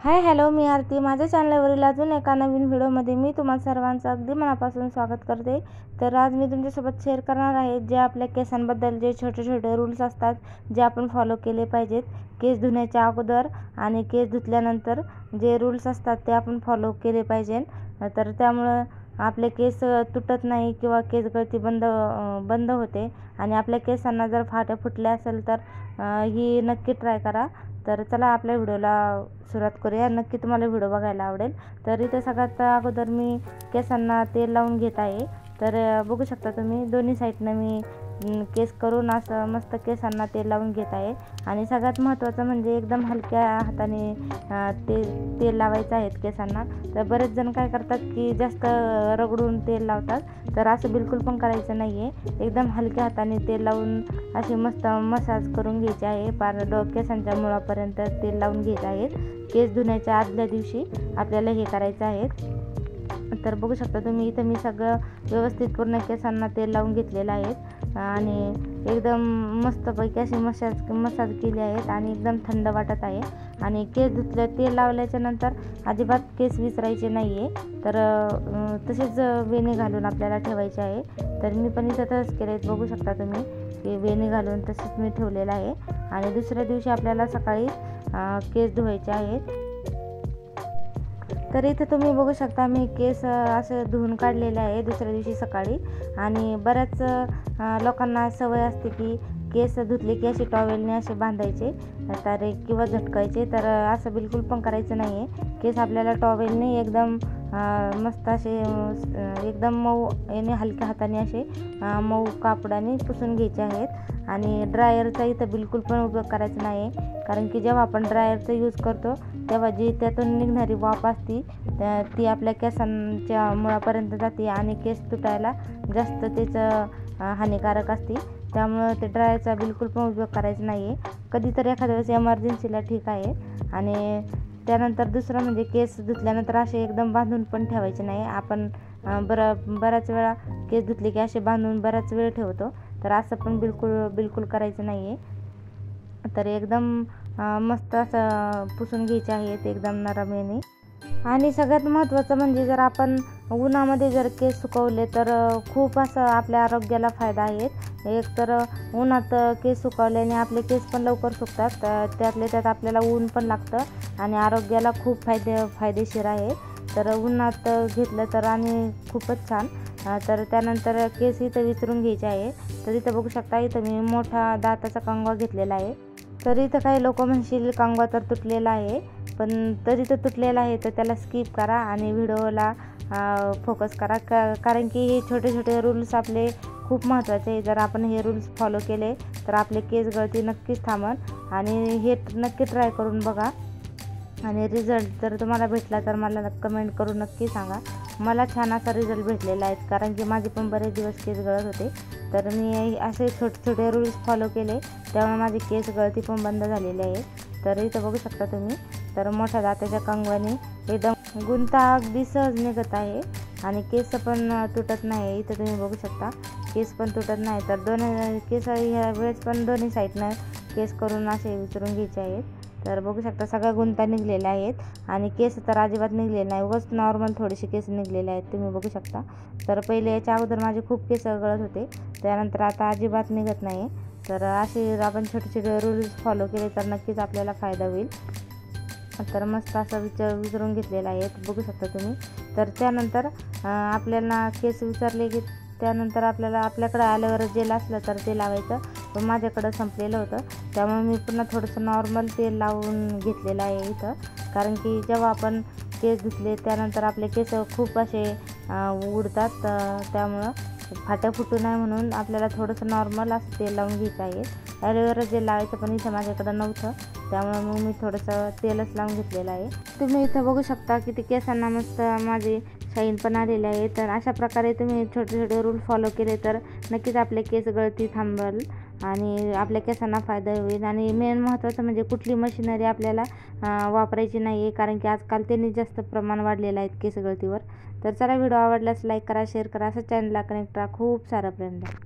Hi hello, मी आरती. माझ्या चॅनलवरील अजून एका नवीन व्हिडिओमध्ये मी तुम्हा सर्वांचं अगदी मनापासून स्वागत करते. तर आज मी तुमच्यासोबत शेअर करणार आहे जे आपल्या केसांबद्दल जे छोटे छोटे रूल्स असतात जे आपण फॉलो केले पाहिजेत. केस धुण्याच्या अगोदर आणि केस धुतल्यानंतर जे रूल्स असतात ते आपण फॉलो केले पाहिजे. तर त्यामुळं आपले केस तुटत नाही किंवा केस गळती बंद होते. आणि आपल्या केसांना जर फाट्या फुटल्या असेल तर ही नक्की ट्राय करा. तर चला आपल्या व्हिडिओला सुरुवात करूया. नक्की तुम्हाला व्हिडिओ बघायला आवडेल. तर इथे सगळ्यात अगोदर मी केसांना तेल लावून घेत आहे. तर बघू शकता तुम्ही दोन्ही साईडनं मी केस करून असं मस्त केसांना तेल लावून घेत आहे. आणि सगळ्यात महत्त्वाचं म्हणजे एकदम हलक्या हाताने तेल लावायचं आहे केसांना. तर बरेच जण काय करतात की जास्त रगडून तेल लावतात. तर असं बिलकुल पण करायचं नाही आहे. एकदम हलक्या हाताने तेल लावून असे मस्त मसाज करून घ्यायचे आहे. केसांच्या मुळापर्यंत तेल लावून घ्यायचे आहेत. केस धुण्याच्या आदल्या दिवशी आपल्याला हे करायचं आहे. तर बघू शकता तुम्ही इथं मी सगळं व्यवस्थित पूर्ण केसांना तेल लावून घेतलेलं आहे. आणि एकदम मस्तपैकी अशी मसाज केली आहेत आणि एकदम थंड वाटत आहे. आणि केस तेल लावल्याच्या नंतर अजिबात केस विसरायचे नाही आहे. तर तसेच वेणी घालून आपल्याला ठेवायचे आहे. तर मी पण इथं तसंच केलं आहे. बघू शकता तुम्ही की वेणी घालून तसंच मी ठेवलेलं आहे. आणि दुसऱ्या दिवशी आपल्याला सकाळी केस धुवायचे आहेत. तर इथं तुम्ही बघू शकता मी केस असं धुवून काढलेले आहे दुसऱ्या दिवशी सकाळी. आणि बऱ्याच लोकांना सवय असते की केस धुतले की असे टॉवेलने असे बांधायचे तर किंवा झटकायचे. तर असं बिलकुल पण करायचं नाही आहे. केस आपल्याला टॉवेलने एकदम मस्त असे एकदम मऊ याने हलक्या हाताने असे मऊ कापडाने पुसून घ्यायचे आहेत. आणि ड्रायरचा इथं बिलकुल पण उपयोग करायचा नाही आहे. कारण की जेव्हा आपण ड्रायरचा यूज करतो तेव्हा जी त्यातून निघणारी वाफ असती ती आपल्या केसांच्या मुळापर्यंत जाते आणि केस तुटायला जास्त त्याचं हानिकारक असते. त्यामुळं ते ड्रायरचा बिलकुल पण उपयोग करायचा नाही आहे. कधीतरी एखाद्या वेळेस एमर्जन्सीला ठीक आहे. आणि त्यानंतर दुसरं म्हणजे केस धुतल्यानंतर असे एकदम बांधून पण ठेवायचे नाही. आपण बऱ्याच वेळा केस धुतले की असे बांधून बराच वेळ ठेवतो. तर असं पण बिलकुल करायचं नाही आहे. तर एकदम मस्त असं पुसून घ्यायचे आहेत एकदम नरम याने. आणि सगळ्यात महत्त्वाचं म्हणजे जर आपण उन्हामध्ये जर केस सुकवले तर खूप असं आपल्या आरोग्याला फायदा आहे. एक तर उन्हात केस सुकवल्याने आपले केस पण लवकर सुकतात. त्यातल्या त्यात आपल्याला ऊन पण लागतं आणि आरोग्याला खूप फायदेशीर आहे. तर उन्हात घेतलं तर आणि खूपच छान. तर त्यानंतर केस इथं विचारून घ्यायचे आहे. तर इथं बघू शकता इथं मी मोठा दाताचा कंगवा घेतलेला आहे. तर इथं काही लोक म्हणशील कंगवा तर तुटलेला आहे, पण तरी तर तुटलेला आहे तर त्याला स्किप करा आणि व्हिडिओला फोकस करा. कारण की हे छोटे छोटे रूल्स आपले खूप महत्त्वाचे आहे. जर आपण हे रूल्स फॉलो केले तर आपले केस गळती नक्कीच थांबन. आणि हे नक्की ट्राय करून बघा. आणि रिझल्ट जर तुम्हाला भेटला तर मला कमेंट करून नक्की सांगा. मला छान असा रिझल्ट भेटलेला आहे. कारण की माझे पण बरेच दिवस केस गळत होते. तर मी असे छोटे छोटे रूल्स फॉलो केले त्यामुळे माझी केस गळती पण बंद झालेली आहे. तर इथं बघू शकता तुम्ही तर मोठ्या दाताच्या कंगवाने एकदम गुंता अगदी सहज निघत आहे. आणि केस पण तुटत नाही. इथं तुम्ही बघू शकता केस पण तुटत नाही. तर दोन्ही केस ह्या वेळेस पण दोन्ही साईडनं केस करून असे विचारून घ्यायचे आहेत. तर बघू शकता सगळ्या गुंता निघलेल्या आहेत. आणि केस तर अजिबात निघलेले नाही. उगाच नॉर्मल थोडेसे केस निघलेले आहेत तुम्ही बघू शकता. तर पहिले याच्या अगोदर माझे खूप केस गळत होते. त्यानंतर आता अजिबात निघत नाही. तर असे आपण छोटे छोटे रूल्स फॉलो केले तर नक्कीच आपल्याला फायदा होईल. तर मस्त असं विचारून घेतलेलं आहे बघू शकता तुम्ही. तर त्यानंतर आपल्याला केस विचारले की त्यानंतर आपल्याकडं ॲलोवेरा जेल असलं तर ते लावायचं. पण माझ्याकडं संपलेलं होतं त्यामुळे मी पुन्हा थोडंसं नॉर्मल तेल लावून घेतलेलं आहे इथं. कारण की जेव्हा आपण केस धुतले त्यानंतर आपले केस खूप असे उडतात. त्यामुळं फाट्या फुटू नये म्हणून आपल्याला थोडंसं नॉर्मल असं तेल लावून घ्यायचं आहे. ॲलोवेरा जेल लावायचं पण इथं माझ्याकडं नव्हतं त्यामुळे मग मी थोडंसं तेलच लावून घेतलेलं आहे. तुम्ही इथं बघू शकता की ते केसांना मस्त माझे शाईन पण आलेले आहे. तर अशा प्रकारे तुम्ही छोटे छोटे रूल फॉलो केले तर नक्कीच आपले केस गळती थांबेल आणि आपल्या केसांना फायदा होईल. आणि मेन महत्त्वाचं म्हणजे कुठली मशिनरी आपल्याला वापरायची नाही आहे. कारण की आजकाल त्यांनी जास्त प्रमाण वाढलेलं आहे केस गळतीवर. तर चला व्हिडिओ आवडल्यास लाईक करा, शेअर करा, असं चॅनलला कनेक्ट करा. खूप सारं प्रेम द्या.